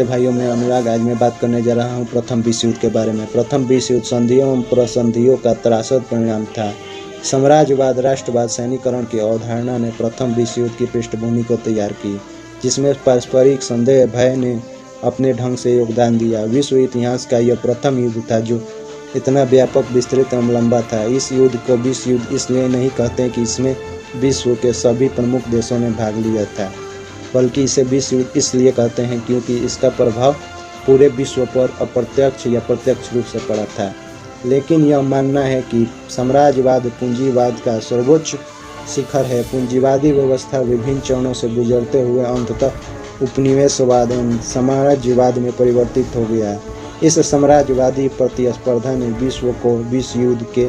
नमस्ते भाइयों, मैं अनुराग। आज मैं बात करने जा रहा हूँ प्रथम विश्व युद्ध के बारे में। प्रथम विश्व युद्ध संधियों एवं प्रसंधियों का त्रासद परिणाम था। साम्राज्यवाद, राष्ट्रवाद, सैनिकरण की अवधारणा ने प्रथम विश्व युद्ध की पृष्ठभूमि को तैयार की, जिसमें पारस्परिक संदेह भय ने अपने ढंग से योगदान दिया। विश्व इतिहास का यह प्रथम युद्ध था जो इतना व्यापक, विस्तृत एवं लंबा था। इस युद्ध को विश्व युद्ध इसलिए नहीं कहते कि इसमें विश्व के सभी प्रमुख देशों ने भाग लिया था, बल्कि इसे विश्व युद्ध इसलिए कहते हैं क्योंकि इसका प्रभाव पूरे विश्व पर अप्रत्यक्ष या प्रत्यक्ष रूप से पड़ा था। लेकिन यह मानना है कि साम्राज्यवाद पूंजीवाद का सर्वोच्च शिखर है। पूंजीवादी व्यवस्था विभिन्न चरणों से गुजरते हुए अंततः उपनिवेशवाद एवं साम्राज्यवाद में परिवर्तित हो गया। इस साम्राज्यवादी प्रतिस्पर्धा ने विश्व को विश्व युद्ध के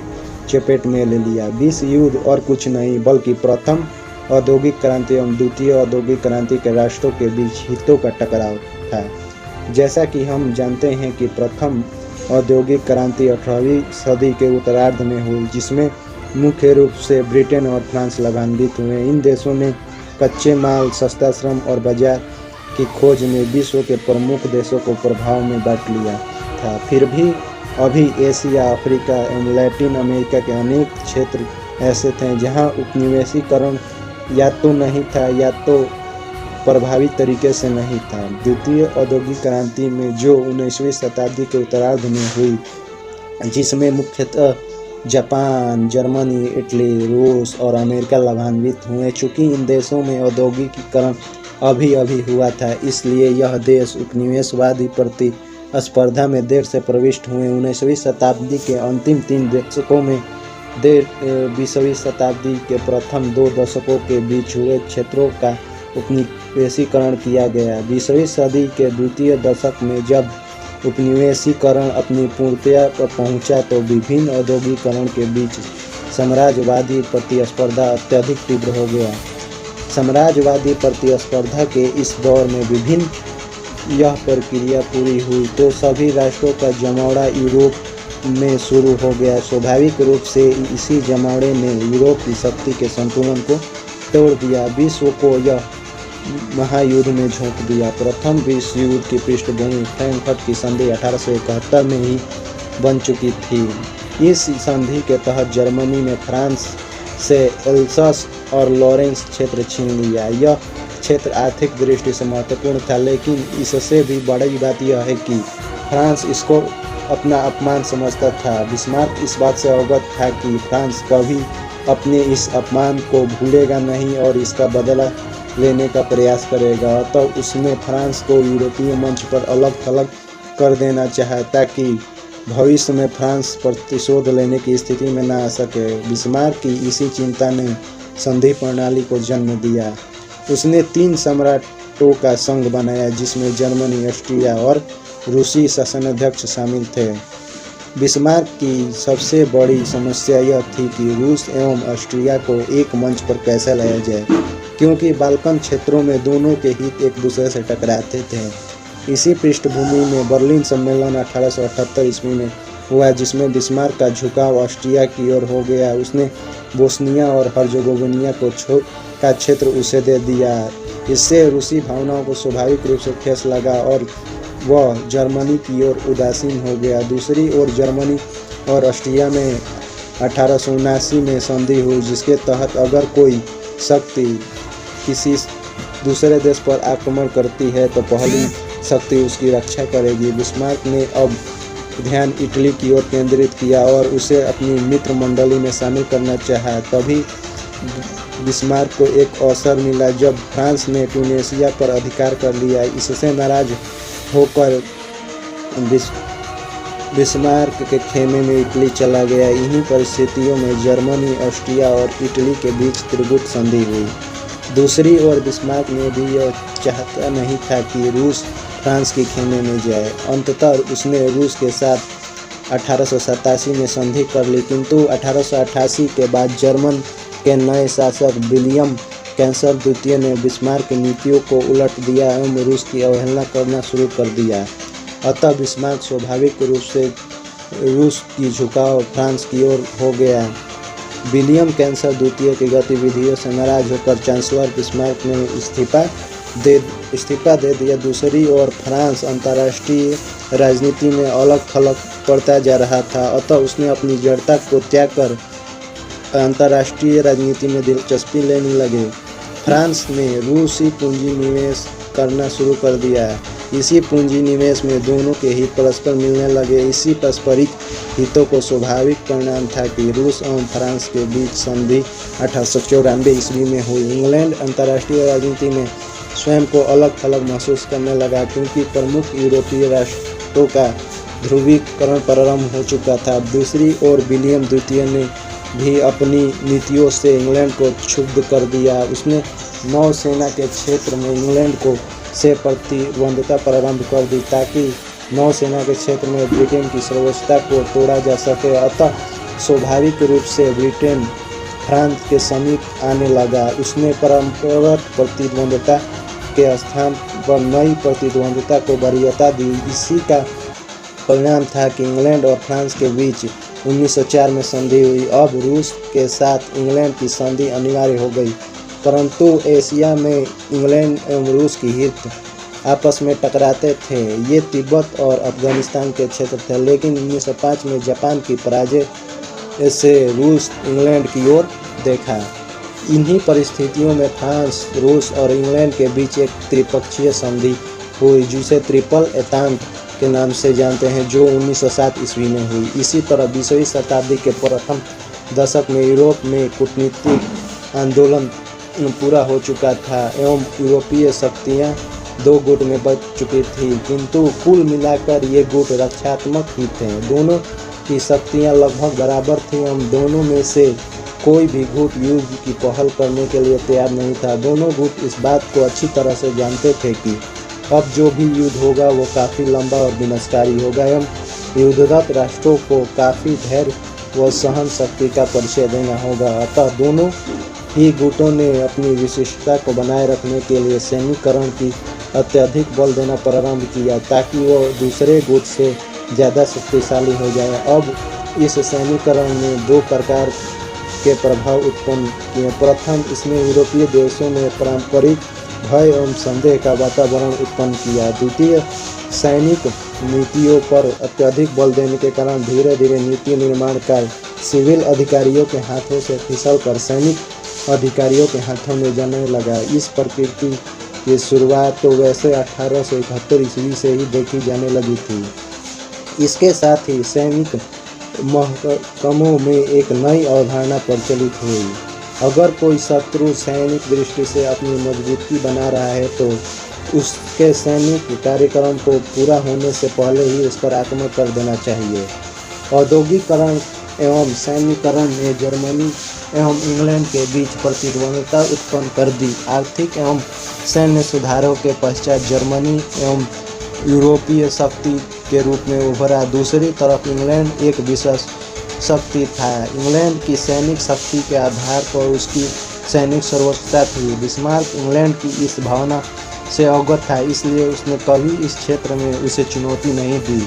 चपेट में ले लिया। विश्व युद्ध और कुछ नहीं बल्कि प्रथम औद्योगिक क्रांति एवं द्वितीय औद्योगिक क्रांति के राष्ट्रों के बीच हितों का टकराव था। जैसा कि हम जानते हैं कि प्रथम औद्योगिक क्रांति 18वीं सदी के उत्तरार्ध में हुई, जिसमें मुख्य रूप से ब्रिटेन और फ्रांस लाभान्वित हुए। इन देशों ने कच्चे माल, सस्ता श्रम और बाजार की खोज में विश्व के प्रमुख देशों को प्रभाव में बांट लिया था। फिर भी अभी एशिया, अफ्रीका एवं लैटिन अमेरिका के अनेक क्षेत्र ऐसे थे जहाँ उपनिवेशीकरण या तो नहीं था या तो प्रभावी तरीके से नहीं था। द्वितीय औद्योगिक क्रांति में जो 19वीं शताब्दी के उत्तरार्ध में हुई, जिसमें मुख्यतः जापान, जर्मनी, इटली, रूस और अमेरिका लाभान्वित हुए। चूँकि इन देशों में औद्योगिकीकरण अभी अभी हुआ था, इसलिए यह देश उपनिवेशवादी प्रतिस्पर्धा में देर से प्रविष्ट हुए। 19वीं शताब्दी के अंतिम 3 दशकों में 20वीं शताब्दी के प्रथम 2 दशकों के बीच हुए क्षेत्रों का उपनिवेशीकरण किया गया। 20वीं सदी के द्वितीय दशक में जब उपनिवेशीकरण अपनी पूर्णता पर पहुंचा तो विभिन्न औद्योगिकीकरण के बीच साम्राज्यवादी प्रतिस्पर्धा अत्यधिक तीव्र हो गया। साम्राज्यवादी प्रतिस्पर्धा के इस दौर में विभिन्न यह प्रक्रिया पूरी हुई तो सभी राष्ट्रों का जमावड़ा यूरोप में शुरू हो गया। स्वाभाविक रूप से इसी जमावड़े ने यूरोप की शक्ति के संतुलन को तोड़ दिया, विश्व को यह महायुद्ध में झोंक दिया। प्रथम विश्व युद्ध की पृष्ठभूमि फ्रैंकफर्ट की संधि 1871 में ही बन चुकी थी। इस संधि के तहत जर्मनी ने फ्रांस से एल्सास और लॉरेंस क्षेत्र छीन लिया। यह क्षेत्र आर्थिक दृष्टि से महत्वपूर्ण था, लेकिन इससे भी बड़ी बात यह है कि फ्रांस इसको अपना अपमान समझता था। बिस्मार्क इस बात से अवगत था कि फ्रांस कभी अपने इस अपमान को भूलेगा नहीं और इसका बदला लेने का प्रयास करेगा। तो उसने फ्रांस को यूरोपीय मंच पर अलग थलग कर देना चाहा ताकि भविष्य में फ्रांस प्रतिशोध लेने की स्थिति में न आ सके। बिस्मार्क की इसी चिंता ने संधि प्रणाली को जन्म दिया। उसने 3 सम्राटों का संघ बनाया, जिसमें जर्मनी, ऑस्ट्रिया और रूसी शासनाध्यक्ष शामिल थे। बिस्मार्क की सबसे बड़ी समस्या यह थी कि रूस एवं ऑस्ट्रिया को एक मंच पर कैसे लाया जाए, क्योंकि बाल्कन क्षेत्रों में दोनों के हित एक दूसरे से टकराते थे। इसी पृष्ठभूमि में बर्लिन सम्मेलन 1878 ईस्वी में हुआ, जिसमें बिस्मार्क का झुकाव ऑस्ट्रिया की ओर हो गया। उसने बोस्निया और हर्जेगोविना का क्षेत्र उसे दे दिया। इससे रूसी भावनाओं को स्वाभाविक रूप से ठेस लगा और वह जर्मनी की ओर उदासीन हो गया। दूसरी ओर जर्मनी और ऑस्ट्रिया में 1879 में संधि हुई, जिसके तहत अगर कोई शक्ति किसी दूसरे देश पर आक्रमण करती है तो पहली शक्ति उसकी रक्षा करेगी। बिस्मार्क ने अब ध्यान इटली की ओर केंद्रित किया और उसे अपनी मित्र मंडली में शामिल करना चाहा। तभी बिस्मार्क को एक अवसर मिला जब फ्रांस ने ट्यूनीशिया पर अधिकार कर लिया। इससे नाराज होकर बिस्मार्क के खेमे में इटली चला गया। इन्हीं परिस्थितियों में जर्मनी, ऑस्ट्रिया और इटली के बीच त्रिगुट संधि हुई। दूसरी ओर बिस्मार्क ने भी यह चाहता नहीं था कि रूस फ्रांस के खेमे में जाए। अंततः उसने रूस के साथ 1887 में संधि कर ली, किंतु 1888 के बाद जर्मन के नए शासक विलियम कैंसर द्वितीय ने बिस्मार्क की नीतियों को उलट दिया एवं रूस की अवहेलना करना शुरू कर दिया। अतः बिस्मार्क स्वाभाविक रूप से रूस की झुकाव फ्रांस की ओर हो गया। विलियम कैंसर द्वितीय की गतिविधियों से नाराज होकर चांसलर बिस्मार्क ने इस्तीफा इस्तीफा दे दिया। दूसरी ओर फ्रांस अंतर्राष्ट्रीय राजनीति में अलग थलग पड़ता जा रहा था, अतः उसने अपनी जड़ता को त्याग कर अंतर्राष्ट्रीय राजनीति में दिलचस्पी लेने लगे। फ्रांस ने रूसी पूंजी निवेश करना शुरू कर दिया। इसी पूंजी निवेश में दोनों के हित परस्पर मिलने लगे। इसी पारस्परिक हितों को स्वाभाविक परिणाम था कि रूस एवं फ्रांस के बीच संधि 1894 ईस्वी में हुई। इंग्लैंड अंतर्राष्ट्रीय राजनीति में स्वयं को अलग थलग महसूस करने लगा, क्योंकि प्रमुख यूरोपीय राष्ट्रों का ध्रुवीकरण प्रारंभ हो चुका था। दूसरी ओर विलियम द्वितीय ने भी अपनी नीतियों से इंग्लैंड को क्षुब्ध कर दिया। उसने नौसेना के क्षेत्र में इंग्लैंड को से प्रतिद्वंद्विता प्रारंभ कर दी, ताकि नौसेना के क्षेत्र में ब्रिटेन की सर्वोच्चता को तोड़ा जा सके। अतः स्वाभाविक रूप से ब्रिटेन फ्रांस के समीप आने लगा। उसने परंपरागत प्रतिद्वंद्विता के स्थान पर नई प्रतिद्वंद्विता को वरीयता दी। इसी का परिणाम था कि इंग्लैंड और फ्रांस के बीच 1904 में संधि हुई। अब रूस के साथ इंग्लैंड की संधि अनिवार्य हो गई, परंतु एशिया में इंग्लैंड एवं रूस की हित आपस में टकराते थे। ये तिब्बत और अफगानिस्तान के क्षेत्र थे, लेकिन 1905 में जापान की पराजय से रूस इंग्लैंड की ओर देखा। इन्हीं परिस्थितियों में फ्रांस, रूस और इंग्लैंड के बीच एक त्रिपक्षीय संधि हुई, जिसे ट्रिपल एंटेंटे के नाम से जानते हैं, जो 1907 ईस्वी में हुई। इसी तरह 20वीं शताब्दी के प्रथम दशक में यूरोप में कूटनीतिक आंदोलन पूरा हो चुका था एवं यूरोपीय शक्तियाँ दो गुट में बच चुकी थी, किंतु कुल मिलाकर ये गुट रक्षात्मक ही थे। दोनों की शक्तियाँ लगभग बराबर थीं एवं दोनों में से कोई भी गुट युद्ध की पहल करने के लिए तैयार नहीं था। दोनों गुट इस बात को अच्छी तरह से जानते थे कि अब जो भी युद्ध होगा वो काफ़ी लंबा और विनाशकारी होगा एवं युद्धरत राष्ट्रों को काफ़ी धैर्य व सहन शक्ति का परिचय देना होगा। अतः दोनों ही गुटों ने अपनी विशिष्टता को बनाए रखने के लिए सैन्यीकरण की अत्यधिक बल देना प्रारंभ किया, ताकि वो दूसरे गुट से ज़्यादा शक्तिशाली हो जाए। अब इस सैन्यीकरण ने दो प्रकार के प्रभाव उत्पन्न किए। प्रथम, इसने यूरोपीय देशों में पारंपरिक भय एवं संदेह का वातावरण उत्पन्न किया। द्वितीय, सैनिक नीतियों पर अत्यधिक बल देने के कारण धीरे धीरे नीति निर्माण कार्य सिविल अधिकारियों के हाथों से फिसल कर सैनिक अधिकारियों के हाथों में जाने लगा। इस प्रकृति की शुरुआत तो वैसे 1871 ईस्वी से ही देखी जाने लगी थी। इसके साथ ही सैनिक महकमों में एक नई अवधारणा प्रचलित हुई। अगर कोई शत्रु सैनिक दृष्टि से अपनी मजबूती बना रहा है तो उसके सैनिक कार्यक्रम को पूरा होने से पहले ही उस पर आक्रमण कर देना चाहिए। औद्योगिकरण एवं सैन्यीकरण ने जर्मनी एवं इंग्लैंड के बीच प्रतिद्वंद्विता उत्पन्न कर दी। आर्थिक एवं सैन्य सुधारों के पश्चात जर्मनी एवं यूरोपीय शक्ति के रूप में उभरा। दूसरी तरफ इंग्लैंड एक विशेष शक्ति था। इंग्लैंड की सैनिक शक्ति के आधार पर उसकी सैनिक सर्वोच्चता थी। बिस्मार्क इंग्लैंड की इस भावना से अवगत था, इसलिए उसने कभी इस क्षेत्र में उसे चुनौती नहीं दी।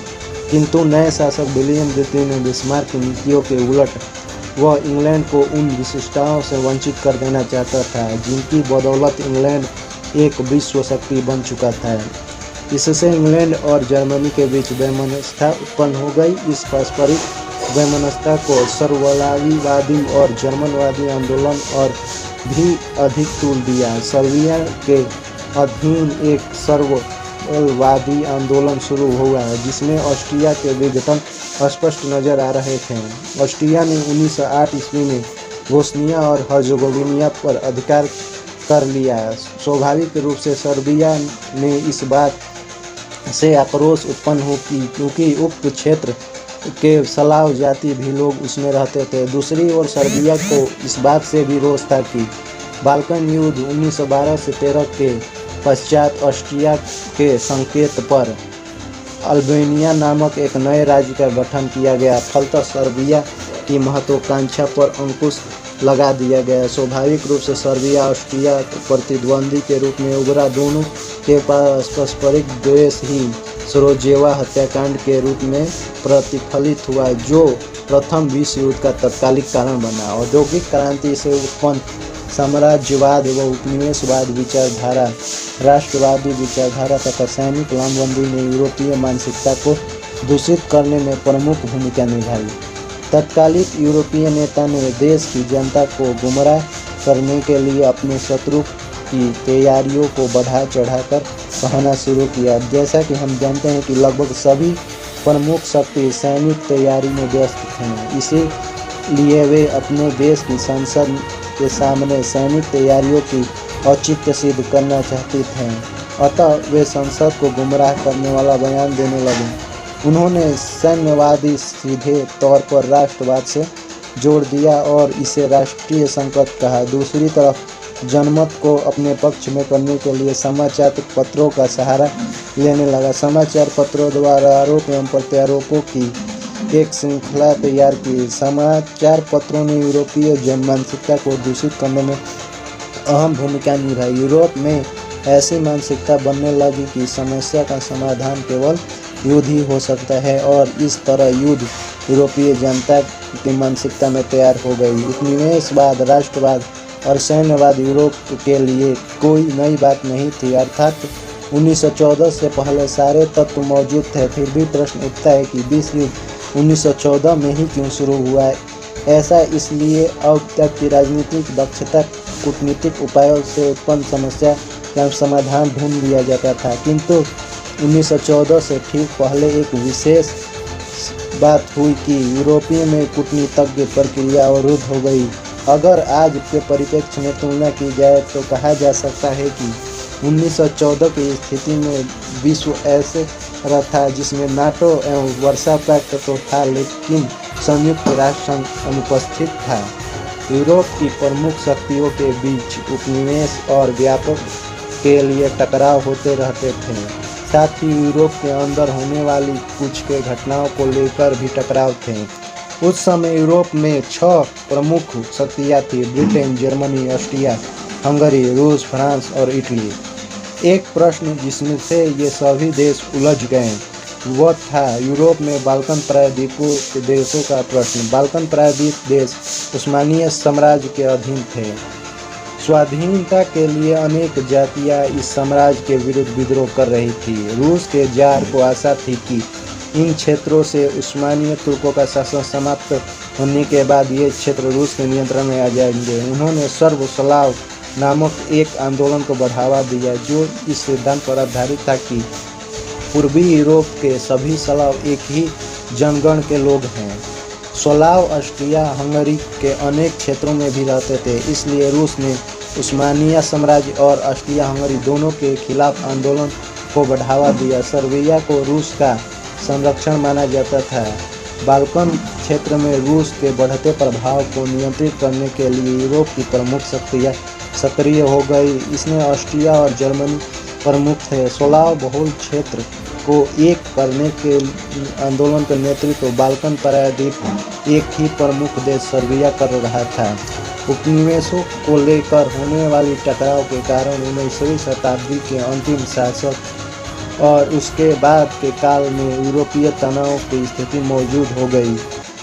किंतु नए शासक विलियम द्वितीय ने बिस्मार्क की नीतियों के उलट वह इंग्लैंड को उन विशिष्टताओं से वंचित कर देना चाहता था जिनकी बदौलत इंग्लैंड एक विश्व शक्ति बन चुका था। इससे इंग्लैंड और जर्मनी के बीच वैमनस्यता उत्पन्न हो गई। इस पारस्परिक वैमनस्यता को सर्ववादी और जर्मनवादी आंदोलन और भी अधिक तूल दिया। सर्बिया के अधीन एक सर्ववादी आंदोलन शुरू हुआ, जिसमें ऑस्ट्रिया के विघटन स्पष्ट नजर आ रहे थे। ऑस्ट्रिया ने 1908 ईस्वी में बोस्निया और हर्ज़ेगोविना पर अधिकार कर लिया। स्वाभाविक रूप से सर्बिया में इस बात से आक्रोश उत्पन्न हो क्योंकि उक्त क्षेत्र के स्लाव जाति भी लोग उसमें रहते थे। दूसरी ओर सर्बिया को इस बात से भी रोष था कि बाल्कन युद्ध 1912 से 13 के पश्चात ऑस्ट्रिया के संकेत पर अल्बानिया नामक एक नए राज्य का गठन किया गया। फलतः सर्बिया की महत्वाकांक्षा पर अंकुश लगा दिया गया। स्वाभाविक रूप से सर्बिया ऑस्ट्रिया प्रतिद्वंदी के रूप में उभरा। दोनों के पास पारस्परिक द्वेष ही सरोजेवा हत्याकांड के रूप में प्रतिफलित हुआ, जो प्रथम विश्व युद्ध का तत्कालिक कारण बना। औद्योगिक क्रांति से उत्पन्न साम्राज्यवाद व उपनिवेशवाद विचारधारा, राष्ट्रवादी विचारधारा तथा सैनिक लामबंदी ने यूरोपीय मानसिकता को दूषित करने में प्रमुख भूमिका निभाई। तत्कालिक यूरोपीय नेता ने देश की जनता को गुमराह करने के लिए अपने शत्रु की तैयारियों को बढ़ा चढ़ाकर कहना शुरू किया। जैसा कि हम जानते हैं कि लगभग सभी प्रमुख शक्ति सैनिक तैयारी में व्यस्त थे, इसीलिए वे अपने देश की संसद के सामने सैनिक तैयारियों की औचित्य सिद्ध करना चाहते थे। अतः वे संसद को गुमराह करने वाला बयान देने लगे। उन्होंने सैन्यवादी सीधे तौर पर राष्ट्रवाद से जोड़ दिया और इसे राष्ट्रीय संकट कहा। दूसरी तरफ जनमत को अपने पक्ष में करने के लिए समाचार पत्रों का सहारा लेने लगा। समाचार पत्रों द्वारा आरोप एवं प्रत्यारोपों की एक श्रृंखला तैयार की। समाचार पत्रों ने यूरोपीय जन मानसिकता को दूषित करने में अहम भूमिका निभाई। यूरोप में ऐसी मानसिकता बनने लगी कि समस्या का समाधान केवल युद्ध ही हो सकता है और इस तरह युद्ध यूरोपीय जनता की मानसिकता में तैयार हो गई। उपनिवेशवाद, राष्ट्रवाद और सैन्यवाद यूरोप के लिए कोई नई बात नहीं थी, अर्थात 1914 से पहले सारे तत्व मौजूद थे। फिर भी प्रश्न उठता है कि विश्व युद्ध 1914 में ही क्यों शुरू हुआ। ऐसा इसलिए अब तक की राजनीतिक दक्षता, कूटनीतिक उपायों से उत्पन्न समस्या का समाधान ढूंढ लिया जाता था, किंतु 1914 से ठीक पहले एक विशेष बात हुई कि यूरोपीय में कूटनीतिज्ञ प्रक्रिया अवरुद्ध हो गई। अगर आज के परिप्रेक्ष्य में तुलना की जाए तो कहा जा सकता है कि 1914 की स्थिति में विश्व ऐसे था जिसमें नाटो एवं वर्षा पैक्ट तो था, लेकिन संयुक्त राष्ट्र संघ अनुपस्थित था। यूरोप की प्रमुख शक्तियों के बीच उपनिवेश और व्यापक के लिए टकराव होते रहते थे। साथ ही यूरोप के अंदर होने वाली कुछ के घटनाओं को लेकर भी टकराव थे। उस समय यूरोप में 6 प्रमुख शक्तियाँ थी: ब्रिटेन, जर्मनी, ऑस्ट्रिया, हंगरी, रूस, फ्रांस और इटली। एक प्रश्न जिसमें से ये सभी देश उलझ गए वह था यूरोप में बाल्कन प्रायद्वीपों के देशों का प्रश्न। बाल्कन प्रायद्वीप देश उस्मानिया साम्राज्य के अधीन थे। स्वाधीनता के लिए अनेक जातियां इस साम्राज्य के विरुद्ध विद्रोह कर रही थी। रूस के जार को आशा थी कि इन क्षेत्रों से उस्मानिया तुर्कों का शासन समाप्त होने के बाद ये क्षेत्र रूस के नियंत्रण में आ जाएंगे। उन्होंने सर्व स्लाव नामक एक आंदोलन को बढ़ावा दिया जो इस सिद्धांत पर आधारित था कि पूर्वी यूरोप के सभी स्लाव एक ही जनगण के लोग हैं। स्लाव ऑस्ट्रिया हंगरी के अनेक क्षेत्रों में भी रहते थे, इसलिए रूस ने उस्मानिया साम्राज्य और ऑस्ट्रिया हंगरी दोनों के खिलाफ आंदोलन को बढ़ावा दिया। सर्बिया को रूस का संरक्षण माना जाता था। बाल्कन क्षेत्र में रूस के बढ़ते प्रभाव को नियंत्रित करने के लिए यूरोप की प्रमुख शक्तियाँ सक्रिय हो गई। इसमें ऑस्ट्रिया और जर्मनी प्रमुख थे। स्लाव बहुल क्षेत्र को एक करने के आंदोलन का नेतृत्व बाल्कन प्रायद्वीप एक ही प्रमुख देश सर्बिया कर रहा था। उपनिवेशों को लेकर होने वाली टकराव के कारण 19वीं शताब्दी के अंतिम शासक और उसके बाद के काल में यूरोपीय तनाव की स्थिति मौजूद हो गई।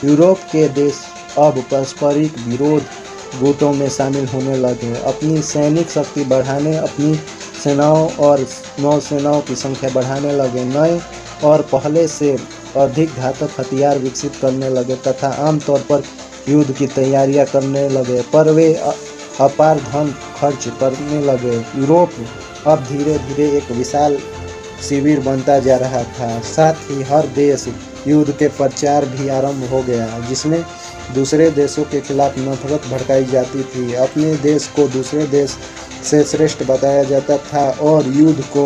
यूरोप के देश अब पारस्परिक विरोध गुटों में शामिल होने लगे, अपनी सैनिक शक्ति बढ़ाने, अपनी सेनाओं और नौसेनाओं की संख्या बढ़ाने लगे, नए और पहले से अधिक घातक हथियार विकसित करने लगे तथा आमतौर पर युद्ध की तैयारियां करने लगे, पर वे अपार धन खर्च करने लगे। यूरोप अब धीरे धीरे एक विशाल शिविर बनता जा रहा था। साथ ही हर देश युद्ध के प्रचार भी आरंभ हो गया, जिसमें दूसरे देशों के खिलाफ नफरत भड़काई जाती थी। अपने देश को दूसरे देश से श्रेष्ठ बताया जाता था और युद्ध को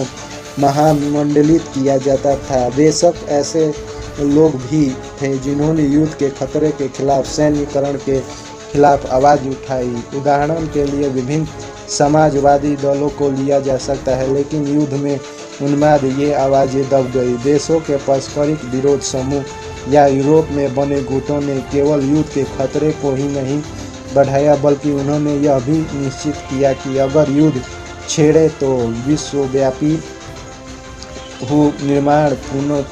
महामंडलित किया जाता था। बेशक ऐसे लोग भी थे जिन्होंने युद्ध के खतरे के खिलाफ सैन्यकरण के खिलाफ आवाज़ उठाई। उदाहरण के लिए विभिन्न समाजवादी दलों को लिया जा सकता है, लेकिन युद्ध में उन्माद ये आवाज़ें दब गई। देशों के पारस्परिक विरोध समूह या यूरोप में बने गुटों ने केवल युद्ध के खतरे को ही नहीं बढ़ाया, बल्कि उन्होंने यह भी निश्चित किया कि अगर युद्ध छेड़े तो विश्वव्यापी निर्माण पूर्ण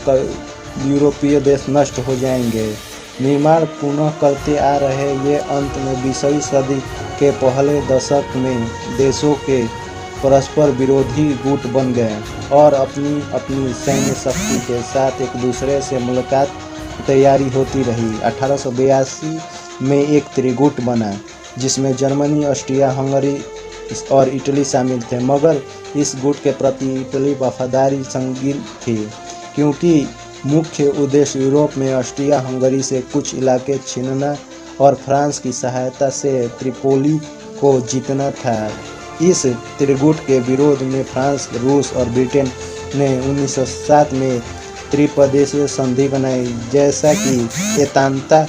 यूरोपीय देश नष्ट हो जाएंगे। निर्माण पुनः करते आ रहे। ये अंत में 20वीं सदी के पहले दशक में देशों के परस्पर विरोधी गुट बन गए और अपनी अपनी सैन्य शक्ति के साथ एक दूसरे से मुलाकात तैयारी होती रही। 1882 में एक त्रिगुट बना जिसमें जर्मनी, ऑस्ट्रिया, हंगरी और इटली शामिल थे, मगर इस गुट के प्रति इटली वफादारी संगीन थी क्योंकि मुख्य उद्देश्य यूरोप में ऑस्ट्रिया हंगरी से कुछ इलाके छीनना और फ्रांस की सहायता से त्रिपोली को जीतना था। इस त्रिगुट के विरोध में फ्रांस, रूस और ब्रिटेन ने 1907 में त्रिपदेशीय संधि बनाई। जैसा कि एतांता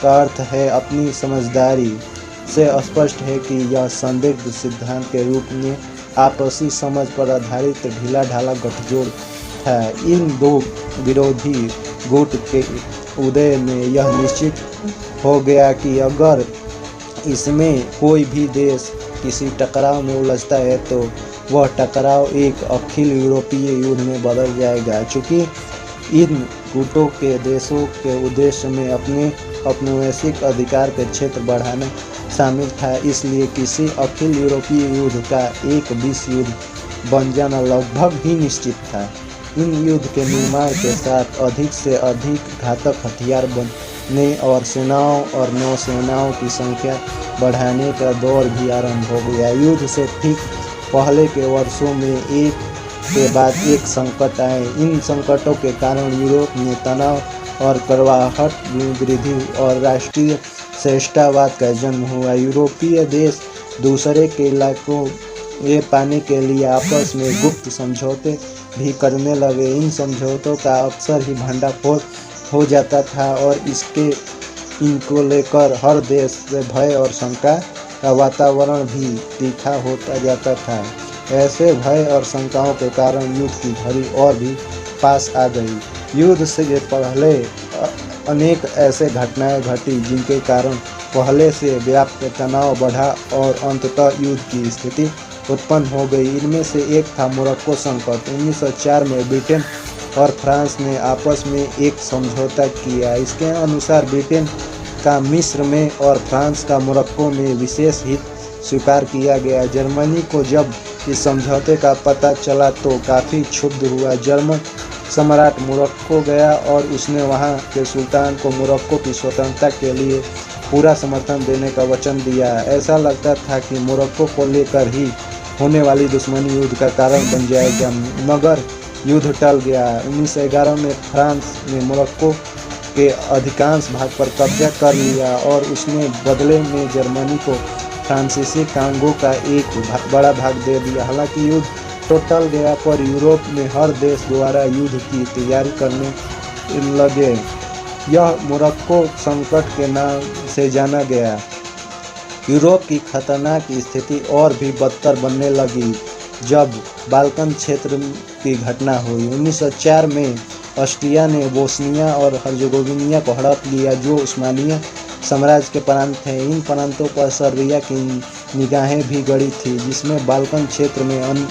का अर्थ है अपनी समझदारी से स्पष्ट है कि यह संदिग्ध सिद्धांत के रूप में आपसी समझ पर आधारित ढीला ढाला गठजोड़ था। इन दो विरोधी गुट के उदय में यह निश्चित हो गया कि अगर इसमें कोई भी देश किसी टकराव में उलझता है तो वह टकराव एक अखिल यूरोपीय युद्ध में बदल जाएगा। चूँकि इन गुटों के देशों के उद्देश्य में अपने औपनिवेशिक अधिकार के क्षेत्र बढ़ाना शामिल था, इसलिए किसी अखिल यूरोपीय युद्ध का एक विश्व युद्ध बन जाना लगभग ही निश्चित था। इन युद्ध के निर्माण के साथ अधिक से अधिक घातक हथियार बनने और सेनाओं और नौसेनाओं की संख्या बढ़ाने का दौर भी आरंभ हो गया। युद्ध से ठीक पहले के वर्षों में एक के बाद एक संकट आए। इन संकटों के कारण यूरोप में तनाव और कड़वाहट में वृद्धि और राष्ट्रीय श्रेष्ठतावाद का जन्म हुआ। यूरोपीय देश दूसरे के इलाकों ये पाने के लिए आपस में गुप्त समझौते भी करने लगे। इन समझौतों का अक्सर ही भंडाफोड़ हो जाता था और इनको लेकर हर देश से भय और शंका का वातावरण भी तीखा होता जाता था। ऐसे भय और शंकाओं के कारण युद्ध की घड़ी और भी पास आ गई। युद्ध से पहले अनेक ऐसे घटनाएं घटी जिनके कारण पहले से व्याप्त तनाव बढ़ा और अंततः युद्ध की स्थिति उत्पन्न हो गई। इनमें से एक था मोरक्को संकट। 1904 में ब्रिटेन और फ्रांस ने आपस में एक समझौता किया। इसके अनुसार ब्रिटेन का मिस्र में और फ्रांस का मोरक्को में विशेष हित स्वीकार किया गया। जर्मनी को जब इस समझौते का पता चला तो काफ़ी क्षुब्ध हुआ। जर्मन सम्राट मोरक्को गया और उसने वहां के सुल्तान को मोरक्को की स्वतंत्रता के लिए पूरा समर्थन देने का वचन दिया। ऐसा लगता था कि मोरक्को को लेकर ही होने वाली दुश्मनी युद्ध का कारण बन जाएगा, मगर युद्ध टल गया। 1911 में फ्रांस ने मोरक्को के अधिकांश भाग पर कब्जा कर लिया और उसने बदले में जर्मनी को फ्रांसीसी कांगो का एक बड़ा भाग दे दिया। हालांकि युद्ध तो टल गया पर यूरोप में हर देश द्वारा युद्ध की तैयारी करने लगे। यह मोरक्को संकट के नाम से जाना गया। यूरोप की खतरनाक स्थिति और भी बदतर बनने लगी जब बाल्कन क्षेत्र की घटना हुई। 1904 में ऑस्ट्रिया ने बोस्निया और हर्जेगोविना को हड़प लिया जो उस्मानिया साम्राज्य के प्रांत थे। इन प्रांतों पर सर्बिया की निगाहें भी गड़ी थी, जिसमें बाल्कन क्षेत्र में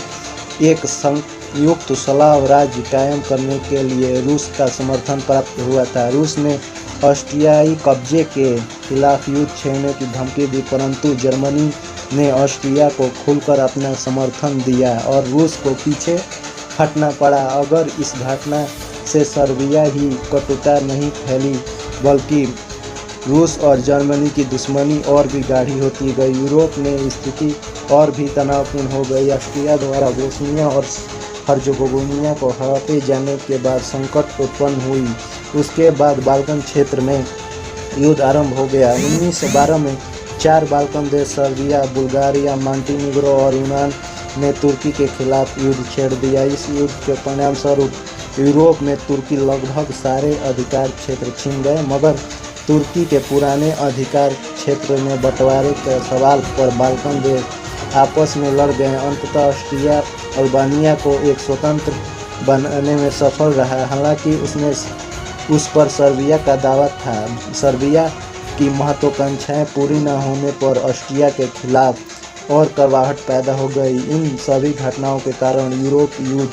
एक संयुक्त स्लाव राज्य कायम करने के लिए रूस का समर्थन प्राप्त हुआ था। रूस ने ऑस्ट्रियाई कब्जे के खिलाफ युद्ध छेड़ने की धमकी दी, परंतु जर्मनी ने ऑस्ट्रिया को खुलकर अपना समर्थन दिया और रूस को पीछे हटना पड़ा। अगर इस घटना से सर्बिया ही कटुता नहीं फैली बल्कि रूस और जर्मनी की दुश्मनी और भी गाढ़ी होती गई। यूरोप में स्थिति और भी तनावपूर्ण हो गई। ऑस्ट्रिया द्वारा बोस्निया और हर्जेगोविना को हड़पे जाने के बाद संकट उत्पन्न हुई। उसके बाद बाल्कन क्षेत्र में युद्ध आरंभ हो गया। 1912 में 4 बाल्कन देश सर्बिया, बुल्गारिया, मॉन्टेनिग्रो और यूनान ने तुर्की के खिलाफ युद्ध छेड़ दिया। इस युद्ध के परिणामस्वरूप यूरोप में तुर्की लगभग सारे अधिकार क्षेत्र छीन गए, मगर तुर्की के पुराने अधिकार क्षेत्र में बंटवारे के सवाल पर बाल्कन देश आपस में लड़ गए। अंततः ऑस्ट्रिया अल्बानिया को एक स्वतंत्र बनाने में सफल रहा, हालांकि उस पर सर्बिया का दावा था। सर्बिया की महत्वाकांक्षाएं पूरी न होने पर ऑस्ट्रिया के खिलाफ और कड़वाहट पैदा हो गई। इन सभी घटनाओं के कारण यूरोप युद्ध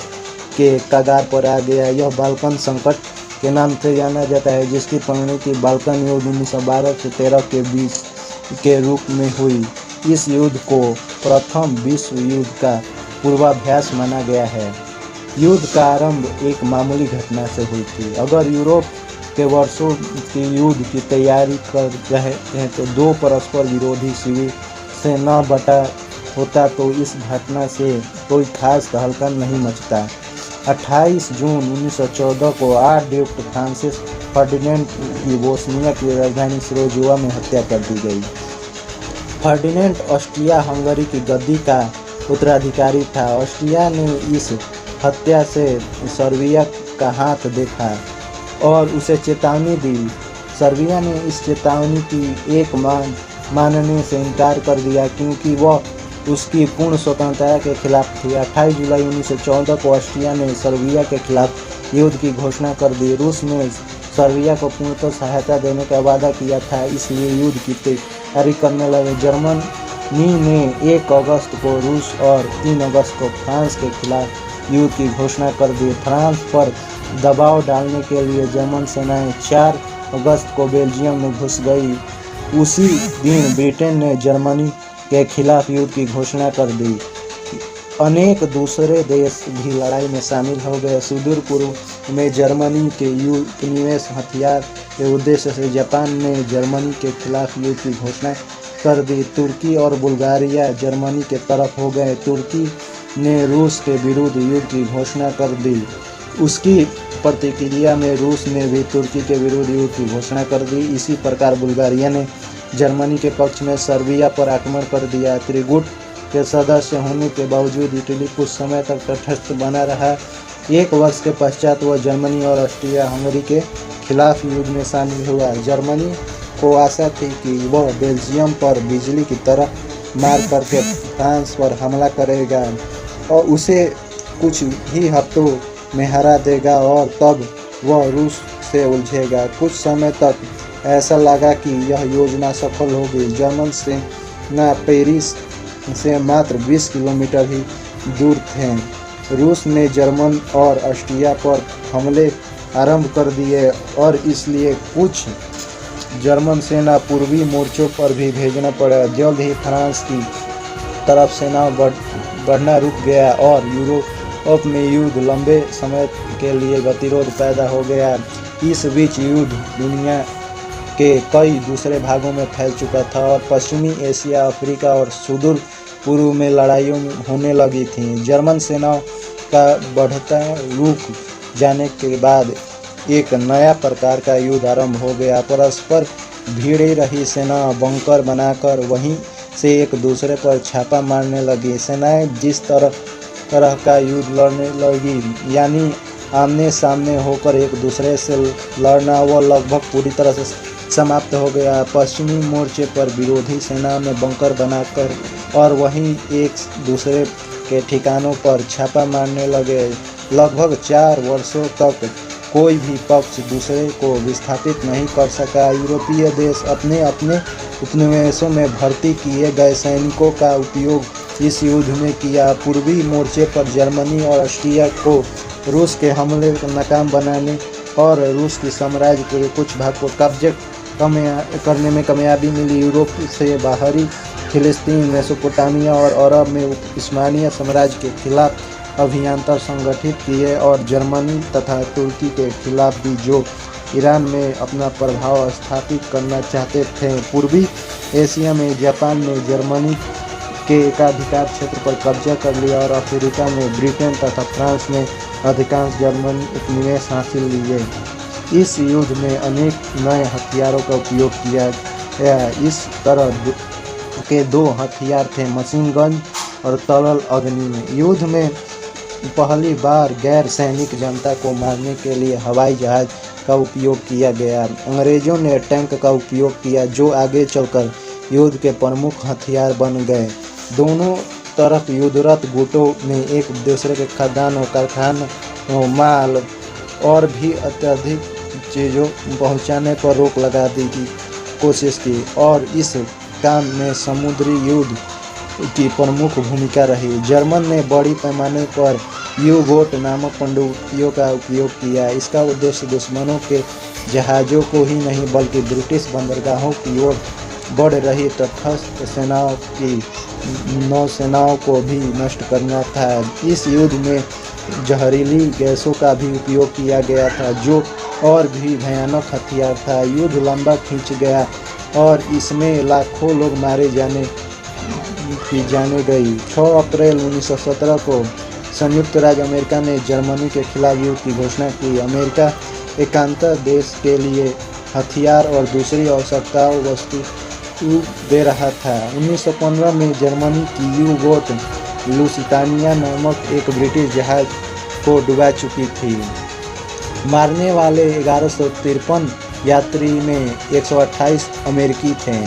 के कगार पर आ गया। यह बाल्कन संकट के नाम से जाना जाता है, जिसकी परिणति बाल्कन युद्ध 1912 से 13 के बीच के रूप में हुई। इस युद्ध को प्रथम विश्व युद्ध का पूर्वाभ्यास माना गया है। युद्ध का आरंभ एक मामूली घटना से हुई थी। अगर यूरोप के वर्षों की युद्ध की तैयारी कर रहे हैं तो दो परस्पर विरोधी शिविर से न बटा होता तो इस घटना से कोई खास तहलका नहीं मचता। 28 जून 1914 को आर्चड्यूक फ्रांसिस फर्डिनेंड की बोस्निया की राजधानी सराजेवो में हत्या कर दी गई। फर्डिनेंड ऑस्ट्रिया हंगरी की गद्दी का उत्तराधिकारी था। ऑस्ट्रिया ने इस हत्या से सर्बिया का हाथ देखा और उसे चेतावनी दी। सर्बिया ने इस चेतावनी की एक मानने से इनकार कर दिया क्योंकि वह उसकी पूर्ण स्वतंत्रता के खिलाफ थी। 28 जुलाई 1914 को ऑस्ट्रिया ने सर्बिया के खिलाफ युद्ध की घोषणा कर दी। रूस ने सर्बिया को पूर्णतः सहायता देने का वादा किया था, इसलिए युद्ध की तैयारी करने लगे। जर्मनी ने 1 अगस्त को रूस और 3 अगस्त को फ्रांस के खिलाफ युद्ध की घोषणा कर दी। फ्रांस पर दबाव डालने के लिए जर्मन सेनाएं 4 अगस्त को बेल्जियम में घुस गई। उसी दिन ब्रिटेन ने जर्मनी के खिलाफ युद्ध की घोषणा कर दी। अनेक दूसरे देश भी लड़ाई में शामिल हो गए। सुदूर पूर्व में जर्मनी के उपनिवेश हथियार के उद्देश्य से जापान ने जर्मनी के खिलाफ युद्ध की घोषणा कर दी। तुर्की और बुल्गारिया जर्मनी के तरफ हो गए। तुर्की ने रूस के विरुद्ध युद्ध की घोषणा कर दी। उसकी प्रतिक्रिया में रूस ने भी तुर्की के विरुद्ध युद्ध की घोषणा कर दी। इसी प्रकार बुल्गारिया ने जर्मनी के पक्ष में सर्बिया पर आक्रमण कर दिया। त्रिगुट के सदस्य होने के बावजूद इटली कुछ समय तक तटस्थ बना रहा। 1 वर्ष के पश्चात वह जर्मनी और ऑस्ट्रिया हंगरी के खिलाफ युद्ध में शामिल हुआ। जर्मनी को आशा थी कि वह बेल्जियम पर बिजली की तरह मार करके फ्रांस पर हमला करेगा और उसे कुछ ही हफ्तों में हरा देगा और तब वह रूस से उलझेगा। कुछ समय तक ऐसा लगा कि यह योजना सफल होगी। जर्मन सेना पेरिस से मात्र 20 किलोमीटर ही दूर थे। रूस ने जर्मन और ऑस्ट्रिया पर हमले आरंभ कर दिए और इसलिए कुछ जर्मन सेना पूर्वी मोर्चों पर भी भेजना पड़ा। जल्द ही फ्रांस की तरफ सेना बढ़ना रुक गया और यूरोप में युद्ध लंबे समय के लिए गतिरोध पैदा हो गया। इस बीच युद्ध दुनिया के कई दूसरे भागों में फैल चुका था और पश्चिमी एशिया, अफ्रीका और सुदूर पूर्व में लड़ाइयाँ होने लगी थीं। जर्मन सेनाओं का बढ़ता रुक जाने के बाद एक नया प्रकार का युद्ध आरंभ हो गया। परस्पर भिड़ी रही सेना बंकर बनाकर वहीं से एक दूसरे पर छापा मारने लगी। सेनाएं जिस तरह का युद्ध लड़ने लगी, यानी आमने सामने होकर एक दूसरे से लड़ना, वह लगभग पूरी तरह से समाप्त हो गया। पश्चिमी मोर्चे पर विरोधी सेना में बंकर बनाकर और वहीं एक दूसरे के ठिकानों पर छापा मारने लगे। लगभग 4 वर्षों तक कोई भी पक्ष दूसरे को विस्थापित नहीं कर सका। यूरोपीय देश अपने अपने उपनिवेशों में भर्ती किए गए सैनिकों का उपयोग इस युद्ध में किया। पूर्वी मोर्चे पर जर्मनी और ऑस्ट्रिया को रूस के हमले को नाकाम बनाने और रूस की साम्राज्य के कुछ भाग को कब्जे करने में कामयाबी मिली। यूरोप से बाहरी फिलिस्तीन, मेसोपोटामिया और अरब में उस्मानिया साम्राज्य के खिलाफ अभियांतर संगठित किए और जर्मनी तथा तुर्की के खिलाफ भी, जो ईरान में अपना प्रभाव स्थापित करना चाहते थे। पूर्वी एशिया में जापान ने जर्मनी के एकाधिकार क्षेत्र पर कब्जा कर लिया और अफ्रीका में ब्रिटेन तथा फ्रांस ने अधिकांश जर्मन उपनिवेश हासिल लिए। इस युद्ध में अनेक नए हथियारों का उपयोग किया गया। इस तरह के 2 हथियार थे, मशीन गन और तरल अग्नि में। युद्ध में पहली बार गैर सैनिक जनता को मारने के लिए हवाई जहाज का उपयोग किया गया। अंग्रेजों ने टैंक का उपयोग किया, जो आगे चलकर युद्ध के प्रमुख हथियार बन गए। दोनों तरफ युद्धरत गुटों ने एक दूसरे के खदानों, कारखानों, माल और भी अत्यधिक चीज़ों पहुंचाने पर रोक लगा दी की कोशिश की और इस काम में समुद्री युद्ध की प्रमुख भूमिका रही। जर्मन ने बड़ी पैमाने पर यू बोट नामक पनडुब्बियों का उपयोग किया। इसका उद्देश्य दुश्मनों के जहाज़ों को ही नहीं बल्कि ब्रिटिश बंदरगाहों की ओर बढ़ रही तटस्थ सेनाओं की नौसेनाओं को भी नष्ट करना था। इस युद्ध में जहरीली गैसों का भी उपयोग किया गया था, जो और भी भयानक हथियार था। युद्ध लंबा खींच गया और इसमें लाखों लोग मारे जाने गई। 6 अप्रैल 1917 को संयुक्त राज्य अमेरिका ने जर्मनी के खिलाफ युद्ध की घोषणा की। अमेरिका एकांत देश के लिए हथियार और दूसरी आवश्यकताओं वस्तु दे रहा था। 1915 में जर्मनी की यू बोट लुसितानिया नामक एक ब्रिटिश जहाज को डुबा चुकी थी। मारने वाले 1153 यात्री में 128 अमेरिकी थे।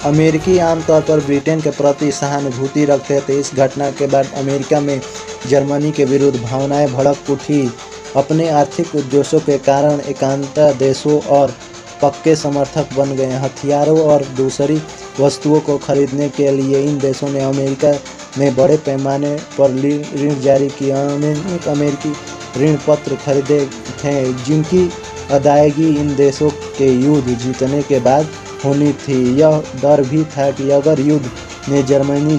अमेरिकी आमतौर पर ब्रिटेन के प्रति सहानुभूति रखते थे। इस घटना के बाद अमेरिका में जर्मनी के विरुद्ध भावनाएं भड़क उठी। अपने आर्थिक उद्देश्यों के कारण एकांत देशों और पक्के समर्थक बन गए। हथियारों और दूसरी वस्तुओं को खरीदने के लिए इन देशों ने अमेरिका में बड़े पैमाने पर ऋण जारी किया। अमेरिकी ऋण पत्र खरीदे थे, जिनकी अदायगी इन देशों के युद्ध जीतने के बाद होनी थी। यह डर भी था कि अगर युद्ध में जर्मनी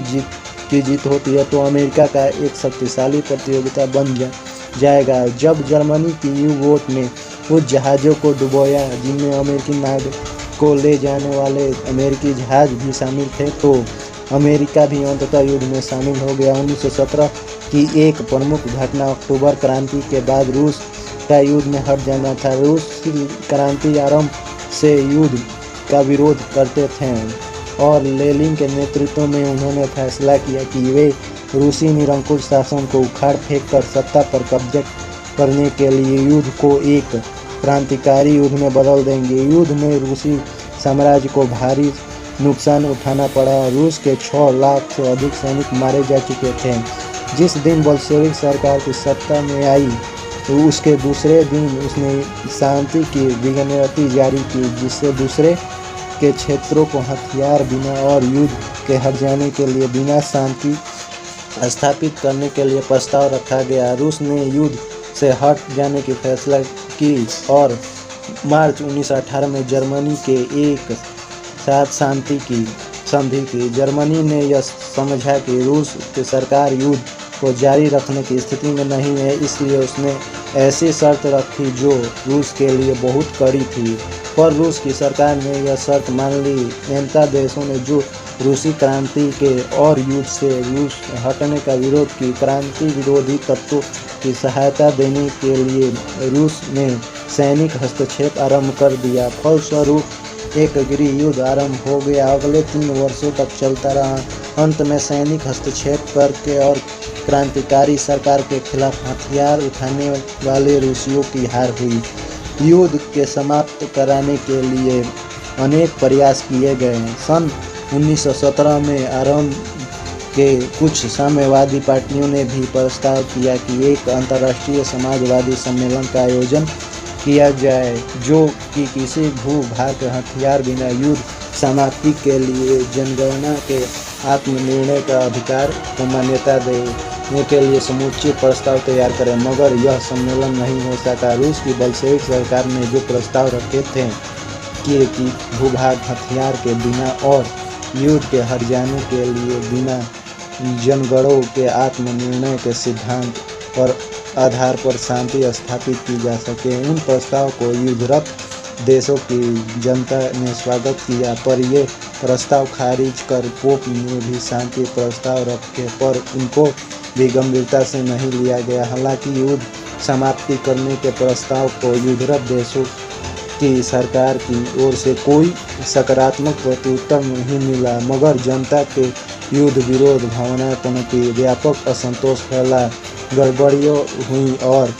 की जीत होती है तो अमेरिका का एक शक्तिशाली प्रतियोगिता बन जाएगा। जब जर्मनी की यू बोट ने उस जहाज़ों को डुबोया जिनमें अमेरिकी नाविक को ले जाने वाले अमेरिकी जहाज़ भी शामिल थे, तो अमेरिका भी अंततः युद्ध में शामिल हो गया। 1917 की एक प्रमुख घटना अक्टूबर क्रांति के बाद रूस का युद्ध में हट जाना था। रूस की क्रांति आरंभ से युद्ध का विरोध करते थे और लेनिन के नेतृत्व में उन्होंने फैसला किया कि वे रूसी निरंकुश शासन को उखाड़ फेंक कर सत्ता पर कब्जा करने के लिए युद्ध को एक क्रांतिकारी युद्ध में बदल देंगे। युद्ध में रूसी साम्राज्य को भारी नुकसान उठाना पड़ा। रूस के 6 लाख से अधिक सैनिक मारे जा चुके थे। जिस दिन बोल्शेविक सरकार की सत्ता में आई तो उसके दूसरे दिन उसने शांति की विज्ञप्ति जारी की, जिससे दूसरे के क्षेत्रों को हथियार बिना और युद्ध के हट जाने के लिए बिना शांति स्थापित करने के लिए प्रस्ताव रखा गया। रूस ने युद्ध से हट जाने की फैसला की और मार्च 1918 में जर्मनी के एक साथ शांति की संधि की। जर्मनी ने यह समझा कि रूस की सरकार युद्ध को जारी रखने की स्थिति में नहीं है, इसलिए उसने ऐसी शर्त रखी जो रूस के लिए बहुत कड़ी थी, पर रूस की सरकार ने यह शर्त मान ली। नेता देशों ने जो रूसी क्रांति के और युद्ध से रूस हटने का विरोध की, क्रांति विरोधी तत्वों की सहायता देने के लिए रूस ने सैनिक हस्तक्षेप आरंभ कर दिया। फलस्वरूप एक गृह युद्ध आरंभ हो गया। अगले 3 वर्षों तक चलता रहा। अंत में सैनिक हस्तक्षेप करके और क्रांतिकारी सरकार के खिलाफ हथियार उठाने वाले रूसियों की हार हुई। युद्ध के समाप्त कराने के लिए अनेक प्रयास किए गए। सन 1917 में आरंभ के कुछ साम्यवादी पार्टियों ने भी प्रस्ताव किया कि एक अंतर्राष्ट्रीय समाजवादी सम्मेलन का आयोजन किया जाए, जो कि किसी भूभाग के हथियार बिना युद्ध समाप्ति के लिए जनगणना के आत्मनिर्णय का अधिकार को मान्यता देने के लिए समुचित प्रस्ताव तैयार करें, मगर यह सम्मेलन नहीं हो सका। रूस की बोल्शेविक सरकार ने जो प्रस्ताव रखे थे कि भूभाग हथियार के बिना और युद्ध के हट जाने के लिए बिना जनगणों के आत्मनिर्णय के सिद्धांत पर आधार पर शांति स्थापित की जा सके, उन प्रस्ताव को युद्धरत देशों की जनता ने स्वागत किया, पर ये प्रस्ताव खारिज कर पोप ने भी शांति प्रस्ताव रखे, पर उनको भी गंभीरता से नहीं लिया गया। हालांकि युद्ध समाप्ति करने के प्रस्ताव को युद्धरत देशों की सरकार की ओर से कोई सकारात्मक प्रत्युत्तर नहीं मिला, मगर जनता के युद्ध विरोध भावनाएं पनपी, व्यापक असंतोष फैला, गड़बड़ियाँ हुई और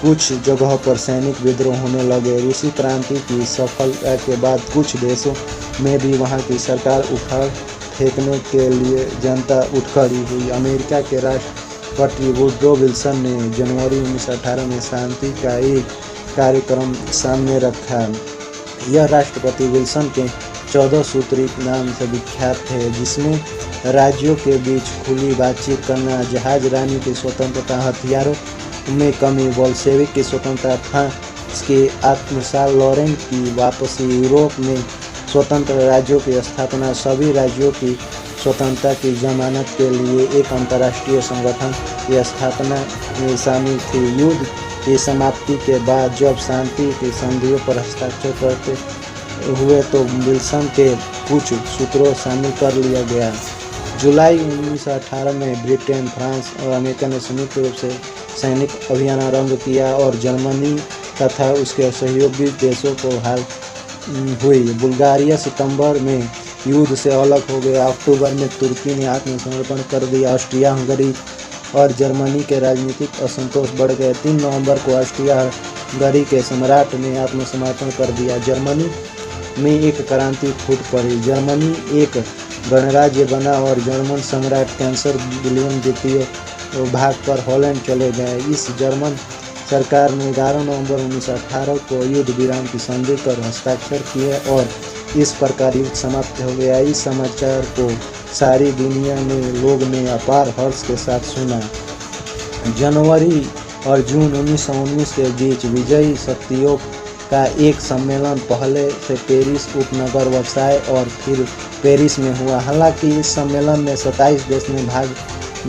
कुछ जगहों पर सैनिक विद्रोह होने लगे। रूसी क्रांति की सफलता के बाद कुछ देशों में भी वहां की सरकार उखाड़ फेंकने के लिए जनता उठ खड़ी हुई। अमेरिका के राष्ट्रपति वुडरो विल्सन ने जनवरी 1918 में शांति का एक कार्यक्रम सामने रखा। यह राष्ट्रपति विल्सन के 14 सूत्री नाम से विख्यात थे, जिसमें राज्यों के बीच खुली बातचीत करना, जहाज रानी की स्वतंत्रता, हथियारों में कमी, बोल्शेविक की स्वतंत्रता, फ्रांस के आत्मसात, लॉरेन की वापसी, यूरोप में स्वतंत्र राज्यों की स्थापना, सभी राज्यों की स्वतंत्रता की जमानत के लिए एक अंतर्राष्ट्रीय संगठन की स्थापना में शामिल थी। युद्ध की समाप्ति के बाद जब शांति की संधियों पर हस्ताक्षर करते हुए तो विल्सन के कुछ सूत्रों शामिल कर लिया गया। जुलाई 1918 में ब्रिटेन, फ्रांस और अमेरिका ने संयुक्त रूप से सैनिक अभियान आरंभ किया और जर्मनी तथा उसके सहयोगी देशों को हार हुई। बुल्गारिया सितंबर में युद्ध से अलग हो गया। अक्टूबर में तुर्की ने आत्मसमर्पण कर दिया। ऑस्ट्रिया हंगरी और जर्मनी के राजनीतिक असंतोष बढ़ गए। 3 नवंबर को ऑस्ट्रिया हंगरी के सम्राट ने आत्मसमर्पण कर दिया। जर्मनी में एक क्रांति फूट पड़ी। जर्मनी एक गणराज्य बना और जर्मन सम्राट कैंसर विलियम द्वितीय भाग पर हॉलैंड चले गए। इस जर्मन सरकार ने 11 नवंबर 1918 को युद्ध विराम की संधि पर हस्ताक्षर किए और इस प्रकार युद्ध समाप्त हो गया। इस समाचार को सारी दुनिया में लोग ने अपार हर्ष के साथ सुना। जनवरी और जून 1919 के बीच विजयी शक्तियों का एक सम्मेलन पहले से पेरिस उपनगर, वर्साय और फिर पेरिस में हुआ। हालांकि इस सम्मेलन में 27 देश ने भाग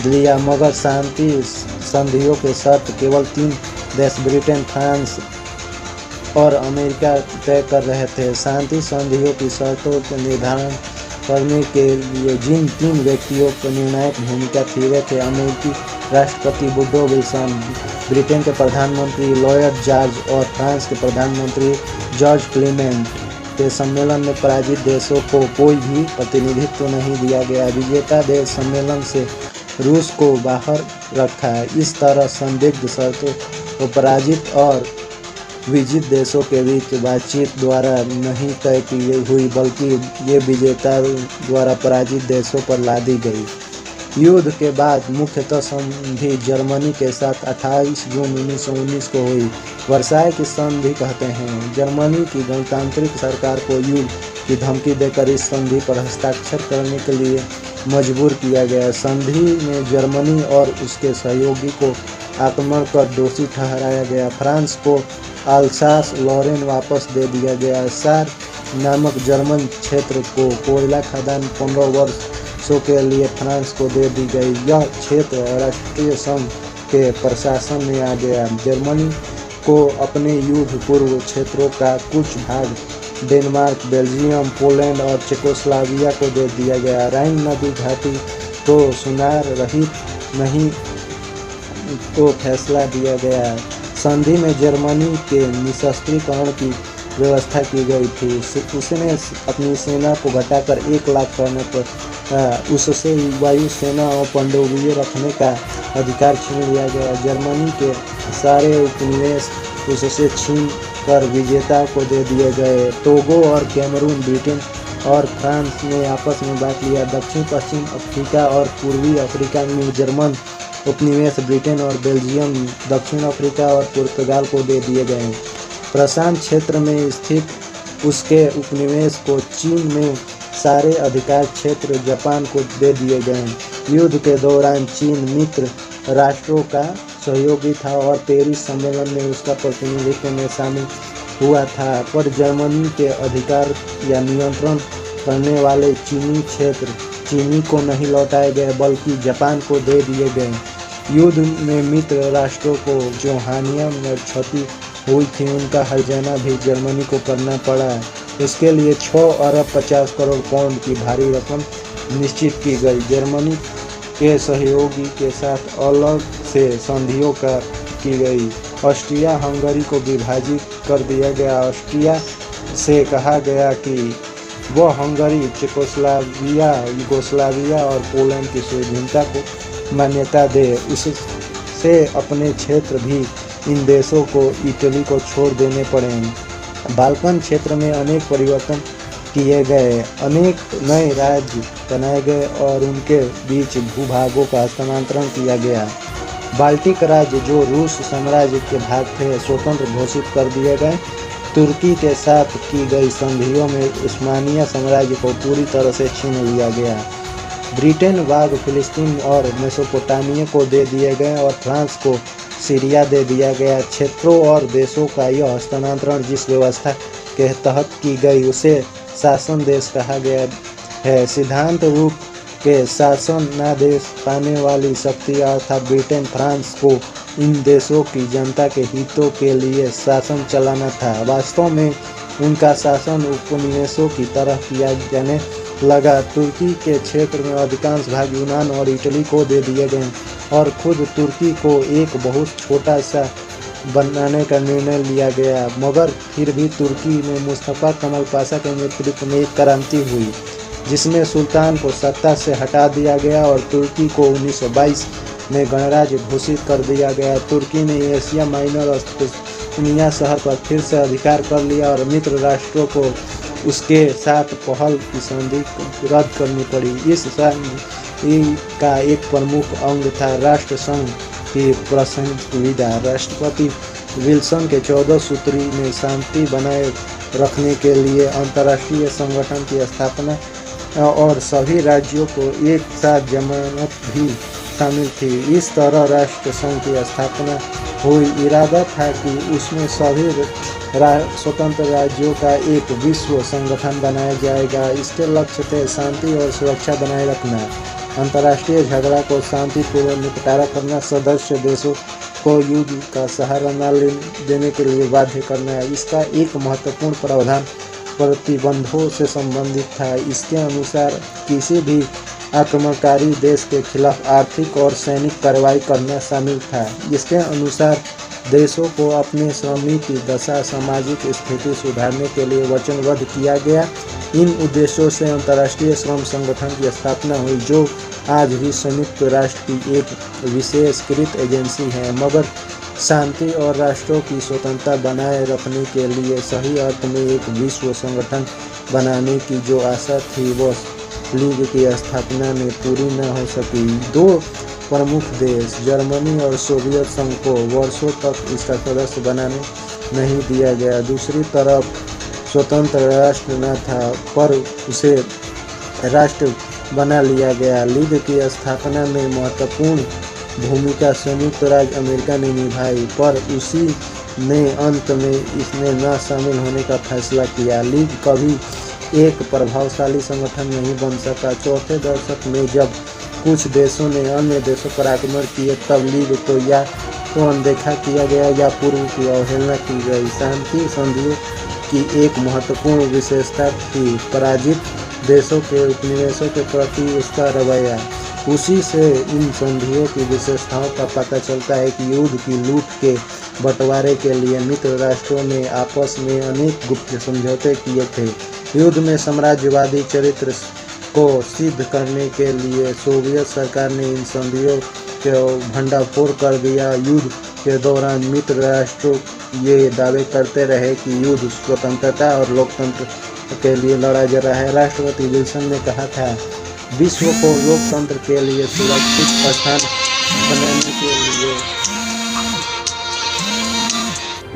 लिया, मगर शांति संधियों के शर्त केवल 3 देश ब्रिटेन, फ्रांस और अमेरिका तय कर रहे थे। शांति संधियों की शर्तों का निर्धारण करने के लिए जिन 3 व्यक्तियों को निर्णायक भूमिका थी वे थे अमेरिकी राष्ट्रपति वुडरो विल्सन, ब्रिटेन के प्रधानमंत्री लॉयड जॉर्ज और फ्रांस के प्रधानमंत्री जॉर्ज क्लेमेंट। के सम्मेलन में पराजित देशों को कोई भी प्रतिनिधित्व नहीं दिया गया। विजेता देश सम्मेलन से रूस को बाहर रखा। इस तरह संदिग्ध शर्तों को पराजित और विजित देशों के बीच बातचीत द्वारा नहीं तय की हुई, बल्कि ये विजेता द्वारा पराजित देशों पर लादी गई। युद्ध के बाद मुख्यतः संधि जर्मनी के साथ 28 जून 1919 को हुई। वर्साय की संधि कहते हैं। जर्मनी की गणतांत्रिक सरकार को युद्ध की धमकी देकर इस संधि पर हस्ताक्षर करने के लिए मजबूर किया गया। संधि में जर्मनी और उसके सहयोगी को आक्रमण कर दोषी ठहराया गया। फ्रांस को अल्सास लॉरेन वापस दे दिया गया। सार नामक जर्मन क्षेत्र को कोयला खदान 15 वर्षों के लिए फ्रांस को दे दी गई। यह क्षेत्र राष्ट्रीय संघ के प्रशासन में आ गया। जर्मनी को अपने युद्ध पूर्व क्षेत्रों का कुछ भाग डेनमार्क, बेल्जियम, पोलैंड और चेकोस्लोवाकिया को दे दिया गया। राइन नदी घाटी को सुनार रहित नहीं को फैसला दिया गया। संधि में जर्मनी के निशस्त्रीकरण की व्यवस्था की गई थी। उसने अपनी सेना को घटाकर 1 लाख करने पर उससे वायु सेना और पनडुब्बियां रखने का अधिकार छीन लिया गया। जर्मनी के सारे उपनिवेश उससे छीन कर विजेता को दे दिए गए। टोगो और कैमरून ब्रिटेन और फ्रांस ने आपस में बांट लिया। दक्षिण पश्चिम अफ्रीका और पूर्वी अफ्रीका में जर्मन उपनिवेश ब्रिटेन और बेल्जियम, दक्षिण अफ्रीका और पुर्तगाल को दे दिए गए। प्रशांत क्षेत्र में स्थित उसके उपनिवेश को चीन में सारे अधिकार क्षेत्र जापान को दे दिए गए। युद्ध के दौरान चीन मित्र राष्ट्रों का सहयोगी था और पेरिस सम्मेलन में उसका प्रतिनिधित्व में शामिल हुआ था, पर जर्मनी के अधिकार या नियंत्रण करने वाले चीनी क्षेत्र चीनी को नहीं लौटाए गए, बल्कि जापान को दे दिए गए। युद्ध में मित्र राष्ट्रों को जो हानियां और क्षति हुई थी उनका हर्जाना भी जर्मनी को करना पड़ा। इसके लिए 6 अरब 50 करोड़ पाउंड की भारी रकम निश्चित की गई। जर्मनी के सहयोगी के साथ अलग से संधियों की गई। ऑस्ट्रिया हंगरी को विभाजित कर दिया गया। ऑस्ट्रिया से कहा गया कि वह हंगरी, चेकोस्लोवाकिया, यूगोस्लाविया और पोलैंड की स्वाधीनता को मान्यता दे। उससे अपने क्षेत्र भी इन देशों को इटली को छोड़ देने पड़े। बाल्कन क्षेत्र में अनेक परिवर्तन किए गए, अनेक नए राज्य बनाए गए और उनके बीच भूभागों का हस्तांतरण किया गया। बाल्टिक राज्य जो रूस साम्राज्य के भाग थे स्वतंत्र घोषित कर दिए गए। तुर्की के साथ की गई संधियों में उस्मानिया साम्राज्य को पूरी तरह से छीन लिया गया। ब्रिटेन भाग फिलिस्तीन और मेसोपोटामिया को दे दिए गए और फ्रांस को सीरिया दे दिया गया। क्षेत्रों और देशों का यह हस्तांतरण जिस व्यवस्था के तहत की गई उसे शासन देश कहा गया है। सिद्धांत रूप के शासनादेश पाने वाली शक्ति अर्थात ब्रिटेन फ्रांस को इन देशों की जनता के हितों के लिए शासन चलाना था। वास्तव में उनका शासन उपनिवेशों की तरह किया जाने लगा। तुर्की के क्षेत्र में अधिकांश भाग यूनान और इटली को दे दिए गए और खुद तुर्की को एक बहुत छोटा सा बनाने का निर्णय लिया गया। मगर फिर भी तुर्की में मुस्तफा कमाल पाशा के नेतृत्व में एक क्रांति हुई जिसमें सुल्तान को सत्ता से हटा दिया गया और तुर्की को 1922 में गणराज्य घोषित कर दिया गया। तुर्की ने एशिया माइनर और दुनिया शहर पर फिर से अधिकार कर लिया और मित्र राष्ट्रों को उसके साथ पहल की संधि रद्द करनी पड़ी। इस संधि का एक प्रमुख अंग था राष्ट्र संघ की सुविधा। राष्ट्रपति विल्सन के 14 सूत्री में शांति बनाए रखने के लिए अंतर्राष्ट्रीय संगठन की स्थापना और सभी राज्यों को एक साथ जमानत भी शामिल थी। इस तरह राष्ट्र संघ की स्थापना हुई। इरादा था कि उसमें सभी स्वतंत्र राज्यों का एक विश्व संगठन बनाया जाएगा। इसके लक्ष्य थे शांति और सुरक्षा बनाए रखना, अंतर्राष्ट्रीय झगड़ा को शांतिपूर्वक निपटारा करना, सदस्य देशों को युद्ध का सहारा न देने के लिए बाध्य करना। इसका एक महत्वपूर्ण प्रावधान प्रतिबंधों से संबंधित था। इसके अनुसार किसी भी आक्रमणकारी देश के खिलाफ आर्थिक और सैनिक कार्रवाई करना शामिल था। इसके अनुसार देशों को अपने श्रमिक की दशा, सामाजिक स्थिति सुधारने के लिए वचनबद्ध किया गया। इन उद्देश्यों से अंतर्राष्ट्रीय श्रम संगठन की स्थापना हुई जो आज भी संयुक्त राष्ट्र की एक विशेषकृत एजेंसी है। मगर शांति और राष्ट्रों की स्वतंत्रता बनाए रखने के लिए सही अर्थ में एक विश्व संगठन बनाने की जो आशा थी वह लीग की स्थापना में पूरी न हो सकी। दो प्रमुख देश जर्मनी और सोवियत संघ को वर्षों तक इसका सदस्य बनाने नहीं दिया गया। दूसरी तरफ स्वतंत्र राष्ट्र न था पर उसे राष्ट्र बना लिया गया। लीग की स्थापना में महत्वपूर्ण भूमिका संयुक्त राज्य अमेरिका ने निभाई पर उसी ने अंत में इसमें न शामिल होने का फैसला किया। लीग कभी एक प्रभावशाली संगठन नहीं बन सका। चौथे दशक में जब कुछ देशों ने अन्य देशों पर आक्रमण किए तब लीग को या तो अनदेखा किया गया या पूर्व की अवहेलना की गई। शांति संधियों की एक महत्वपूर्ण विशेषता थी पराजित देशों के उपनिवेशों के प्रति उसका रवैया। उसी से इन संधियों की विशेषताओं का पता चलता है कि युद्ध की लूट के बंटवारे के लिए मित्र राष्ट्रों ने आपस में अनेक गुप्त समझौते किए थे। युद्ध में साम्राज्यवादी चरित्र को सिद्ध करने के लिए सोवियत सरकार ने इन संधियों को भंडाफोड़ कर दिया। युद्ध के दौरान मित्र राष्ट्र ये दावे करते रहे कि युद्ध स्वतंत्रता और लोकतंत्र के लिए लड़ा जा रहा है। राष्ट्रपति विल्सन ने कहा था, विश्व को लोकतंत्र के लिए सुरक्षित स्थान बनाने के लिए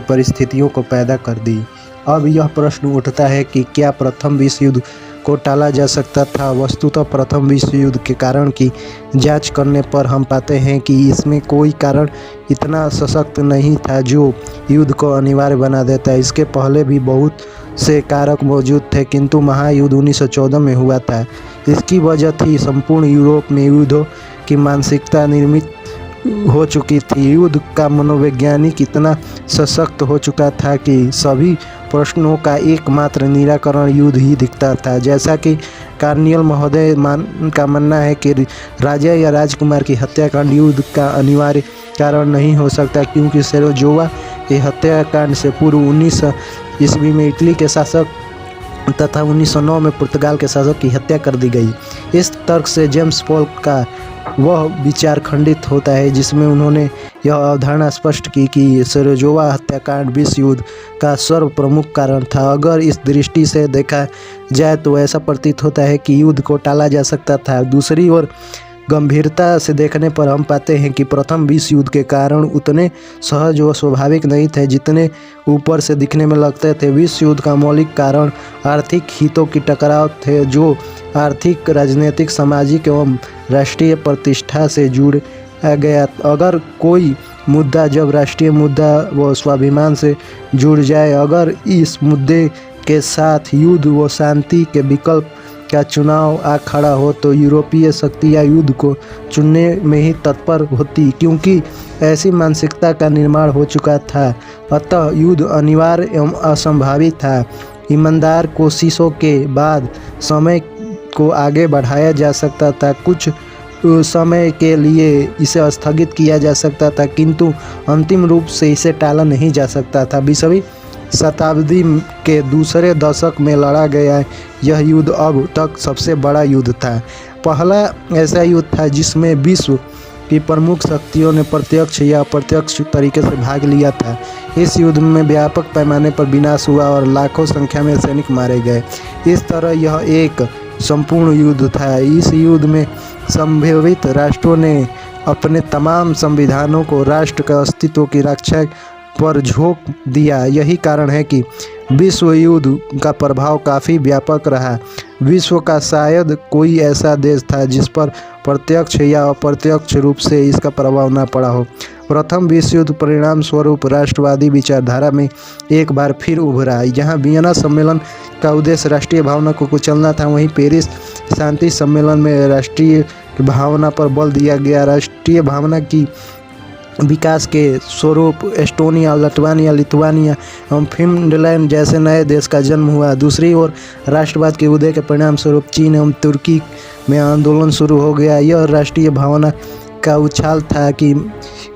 परिस्थितियों को पैदा कर दी। अब यह प्रश्न उठता है कि क्या प्रथम विश्व युद्ध को टाला जा सकता था। वस्तुतः प्रथम विश्व युद्ध के कारण की जांच करने पर हम पाते हैं कि इसमें कोई कारण इतना सशक्त नहीं था जो युद्ध को अनिवार्य बना देता। इसके पहले भी बहुत से कारक मौजूद थे किंतु महायुद्ध 1914 में हुआ था। इसकी वजह थी संपूर्ण यूरोप में युद्धों की मानसिकता निर्मित हो चुकी थी। युद्ध का मनोवैज्ञानिक इतना सशक्त हो चुका था कि सभी प्रश्नों का एकमात्र निराकरण युद्ध ही दिखता था। जैसा कि कार्नियल महोदय का मानना है कि राजा या राजकुमार की हत्याकांड युद्ध का अनिवार्य कारण नहीं हो सकता क्योंकि सेरोजोवा के हत्याकांड से पूर्व 19 ईस्वी में इटली के शासक तथा 1909 में पुर्तगाल के शासक की हत्या कर दी गई। इस तर्क से जेम्स पॉल का वह विचार खंडित होता है जिसमें उन्होंने यह अवधारणा स्पष्ट की कि सेरोजोवा हत्याकांड विश्व युद्ध का सर्व प्रमुख कारण था। अगर इस दृष्टि से देखा जाए तो ऐसा प्रतीत होता है कि युद्ध को टाला जा सकता था। दूसरी ओर गंभीरता से देखने पर हम पाते हैं कि प्रथम विश्व युद्ध के कारण उतने सहज व स्वाभाविक नहीं थे जितने ऊपर से दिखने में लगते थे। विश्व युद्ध का मौलिक कारण आर्थिक हितों की टकराव थे जो आर्थिक, राजनीतिक, सामाजिक एवं राष्ट्रीय प्रतिष्ठा से जुड़ गया। अगर कोई मुद्दा जब राष्ट्रीय मुद्दा व स्वाभिमान से जुड़ जाए, अगर इस मुद्दे के साथ युद्ध व शांति के विकल्प का चुनाव आ खड़ा हो तो यूरोपीय शक्तियाँ युद्ध को चुनने में ही तत्पर होती, क्योंकि ऐसी मानसिकता का निर्माण हो चुका था। अतः युद्ध अनिवार्य एवं असंभावित था। ईमानदार कोशिशों के बाद समय को आगे बढ़ाया जा सकता था, कुछ समय के लिए इसे स्थगित किया जा सकता था, किंतु अंतिम रूप से इसे टाला नहीं जा सकता था। 20वीं शताब्दी के दूसरे दशक में लड़ा गया यह युद्ध अब तक सबसे बड़ा युद्ध था। पहला ऐसा युद्ध था जिसमें विश्व की प्रमुख शक्तियों ने प्रत्यक्ष या अप्रत्यक्ष तरीके से भाग लिया था। इस युद्ध में व्यापक पैमाने पर विनाश हुआ और लाखों संख्या में सैनिक मारे गए। इस तरह यह एक संपूर्ण युद्ध था। इस युद्ध में संभावित राष्ट्रों ने अपने तमाम संविधानों को राष्ट्र के अस्तित्व की रक्षा पर झोंक दिया। यही कारण है कि विश्व युद्ध का प्रभाव काफ़ी व्यापक रहा। विश्व का शायद कोई ऐसा देश था जिस पर प्रत्यक्ष या अप्रत्यक्ष रूप से इसका प्रभाव न पड़ा हो। प्रथम विश्व युद्ध परिणाम स्वरूप राष्ट्रवादी विचारधारा में एक बार फिर उभरा। जहां वियना सम्मेलन का उद्देश्य राष्ट्रीय भावना को कुचलना था, वहीं पेरिस शांति सम्मेलन में राष्ट्रीय भावना पर बल दिया गया। राष्ट्रीय भावना की विकास के स्वरूप एस्टोनिया, लटवानिया, लिथुआनिया एवं फिनलैंड जैसे नए देश का जन्म हुआ। दूसरी ओर राष्ट्रवाद के उदय के परिणाम स्वरूप चीन एवं तुर्की में आंदोलन शुरू हो गया। यह राष्ट्रीय भावना का उछाल था कि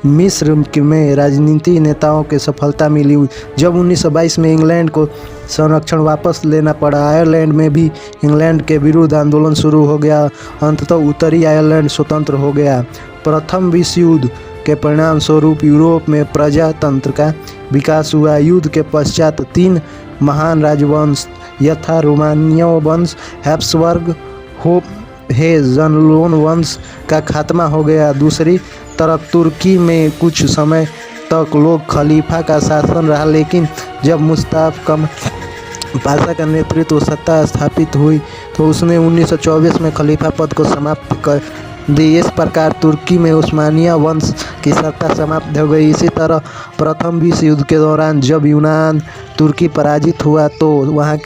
मिस्र में राजनीति नेताओं के सफलता मिली। जब 1922 में इंग्लैंड को संरक्षण वापस लेना पड़ा, आयरलैंड में भी इंग्लैंड के विरुद्ध आंदोलन शुरू हो गया। अंततः उत्तरी आयरलैंड स्वतंत्र हो गया। प्रथम विश्व युद्ध के परिणाम स्वरूप यूरोप में प्रजातंत्र का विकास हुआ। युद्ध के पश्चात 3 महान राजवंश यथा रोमानिया वंश, हैब्सबर्ग, होहेंजोन वंश का खात्मा हो गया। दूसरी तरफ तुर्की में कुछ समय तक लोग खलीफा का शासन रहा, लेकिन जब मुस्तफा कमाल पाशा का नेतृत्व सत्ता स्थापित हुई तो उसने 1924 में खलीफा पद को समाप्त कर दी। इस प्रकार तुर्की में उस्मानिया वंश की सत्ता समाप्त हो गई। इसी तरह प्रथम विश्व युद्ध के दौरान जब यूनान तुर्की पराजित हुआ तो वहाँ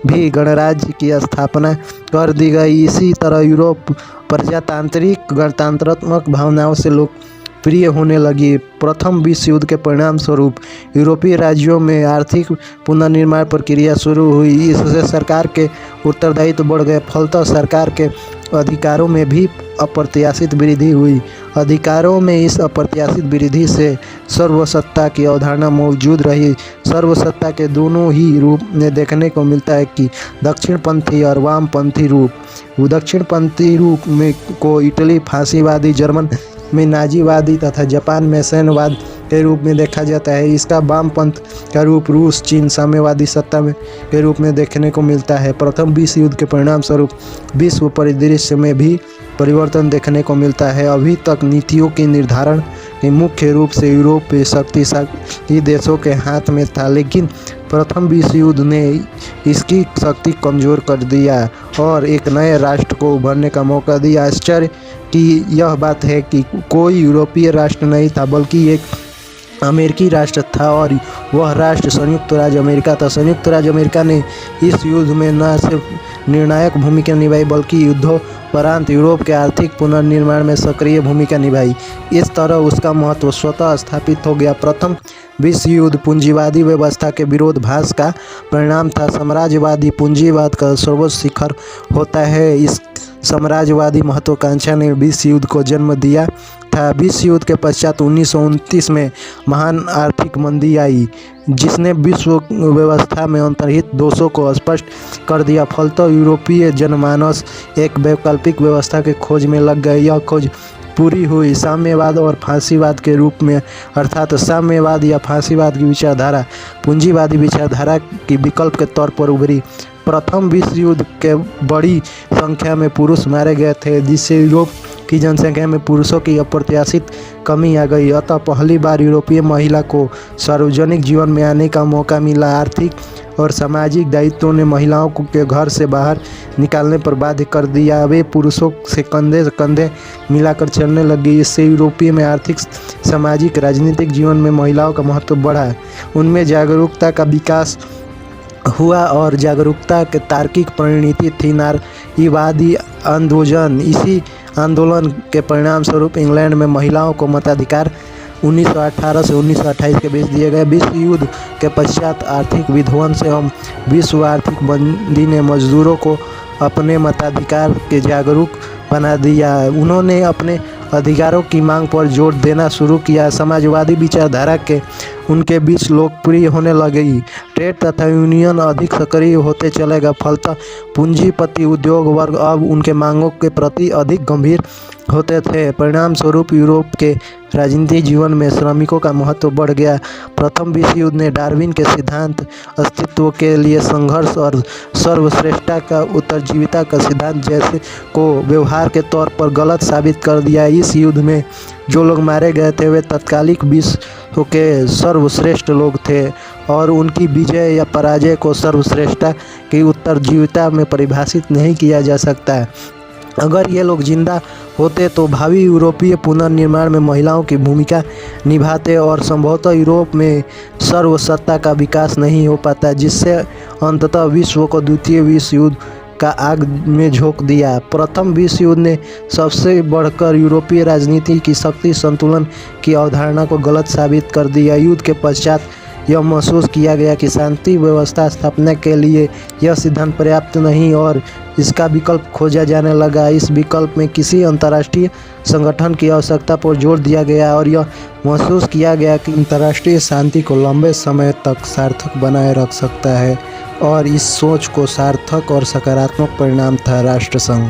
भी गणराज्य की स्थापना कर दी गई। इसी तरह यूरोप प्रजातांत्रिक गणतंत्रात्मक भावनाओं से लोकप्रिय होने लगी। प्रथम विश्व युद्ध के परिणाम स्वरूप यूरोपीय राज्यों में आर्थिक पुनर्निर्माण प्रक्रिया शुरू हुई। इससे सरकार के उत्तरदायित्व बढ़ गए। फलतः सरकार के अधिकारों में भी अप्रत्याशित वृद्धि हुई। अधिकारों में इस अप्रत्याशित वृद्धि से सर्वसत्ता की अवधारणा मौजूद रही। सर्वसत्ता के दोनों ही रूप में देखने को मिलता है कि दक्षिणपंथी और वामपंथी रूप। दक्षिणपंथी रूप में को इटली फांसीवादी, जर्मन में नाजीवादी तथा जापान में सैन्यवाद के रूप में देखा जाता है। इसका वामपंथ का रूप रूस, चीन, साम्यवादी सत्ता में के रूप में देखने को मिलता है। प्रथम विश्व युद्ध के परिणाम स्वरूप विश्व परिदृश्य में भी परिवर्तन देखने को मिलता है। अभी तक नीतियों के निर्धारण के मुख्य रूप से यूरोपीय शक्तिशाली देशों के हाथ में था, लेकिन प्रथम विश्व युद्ध ने इसकी शक्ति कमजोर कर दिया और एक नए राष्ट्र को उभरने का मौका दिया। आश्चर्य की यह बात है कि कोई यूरोपीय राष्ट्र नहीं था, बल्कि एक अमेरिकी राष्ट्र था और वह राष्ट्र संयुक्त राज्य अमेरिका था। संयुक्त राज्य अमेरिका ने इस युद्ध में न सिर्फ निर्णायक भूमिका निभाई बल्कि युद्धोपरांत यूरोप के आर्थिक पुनर्निर्माण में सक्रिय भूमिका निभाई। इस तरह उसका महत्व स्वतः स्थापित हो गया। प्रथम विश्व युद्ध पूंजीवादी व्यवस्था के विरोधाभास का परिणाम था। साम्राज्यवादी पूंजीवाद का सर्वोच्च शिखर होता है। इस साम्राज्यवादी महत्वाकांक्षा ने विश्व युद्ध को जन्म दिया था। विश्व युद्ध के पश्चात 1929 में महान आर्थिक मंदी आई, जिसने विश्व व्यवस्था में अंतर्निहित दोषों को स्पष्ट कर दिया। फलतः यूरोपीय जनमानस एक वैकल्पिक व्यवस्था के खोज में लग गए। यह खोज पूरी हुई साम्यवाद और फांसीवाद के रूप में, अर्थात साम्यवाद या फांसीवाद की विचारधारा पूंजीवादी विचारधारा की विकल्प के तौर पर उभरी। प्रथम विश्व युद्ध के बड़ी संख्या में पुरुष मारे गए थे, जिससे यूरोप की जनसंख्या में पुरुषों की अप्रत्याशित कमी आ गई। अतः पहली बार यूरोपीय महिला को सार्वजनिक जीवन में आने का मौका मिला। आर्थिक और सामाजिक दायित्वों ने महिलाओं को के घर से बाहर निकालने पर बाध्य कर दिया। वे पुरुषों से कंधे से कंधे मिलाकर चलने लगी। इससे यूरोपीय में आर्थिक, सामाजिक, राजनीतिक जीवन में महिलाओं का महत्व बढ़ा। उनमें जागरूकता का विकास हुआ और जागरूकता के तार्किक परिणति थी नारीवादी आंदोलन। इसी आंदोलन के परिणाम स्वरूप इंग्लैंड में महिलाओं को मताधिकार 1918 से 1928 के बीच दिए गए। विश्व युद्ध के पश्चात आर्थिक विध्वंस एवं विश्व आर्थिक मंदी ने मजदूरों को अपने मताधिकार के जागरूक बना दिया। उन्होंने अपने अधिकारों की मांग पर जोर देना शुरू किया। समाजवादी विचारधारा के उनके बीच लोकप्रिय होने लगी। ट्रेड तथा यूनियन अधिक सक्रिय होते चले गए। फलतः पूंजीपति उद्योग वर्ग अब उनके मांगों के प्रति अधिक गंभीर होते थे। परिणाम स्वरूप यूरोप के राजनीतिक जीवन में श्रमिकों का महत्व बढ़ गया। प्रथम विश्व युद्ध ने डार्विन के सिद्धांत, अस्तित्व के लिए संघर्ष और सर्वश्रेष्ठता का उत्तरजीविता का सिद्धांत जैसे को व्यवहार के तौर पर गलत साबित कर दिया। इस युद्ध में जो लोग मारे गए थे वे तत्कालिक विश्व के सर्वश्रेष्ठ लोग थे और उनकी विजय या पराजय को सर्वश्रेष्ठता की उत्तरजीविता में परिभाषित नहीं किया जा सकता। अगर ये लोग जिंदा होते तो भावी यूरोपीय पुनर्निर्माण में महिलाओं की भूमिका निभाते और संभवतः यूरोप में सर्वसत्ता का विकास नहीं हो पाता, जिससे अंततः विश्व को द्वितीय विश्व युद्ध का आग में झोंक दिया। प्रथम विश्व युद्ध ने सबसे बढ़कर यूरोपीय राजनीति की शक्ति संतुलन की अवधारणा को गलत साबित कर दिया। युद्ध के पश्चात यह महसूस किया गया कि शांति व्यवस्था स्थापना के लिए यह सिद्धांत पर्याप्त नहीं और इसका विकल्प खोजा जाने लगा। इस विकल्प में किसी अंतर्राष्ट्रीय संगठन की आवश्यकता पर जोर दिया गया और यह महसूस किया गया कि अंतर्राष्ट्रीय शांति को लंबे समय तक सार्थक बनाए रख सकता है और इस सोच को सार्थक और सकारात्मक परिणाम था राष्ट्र संघ।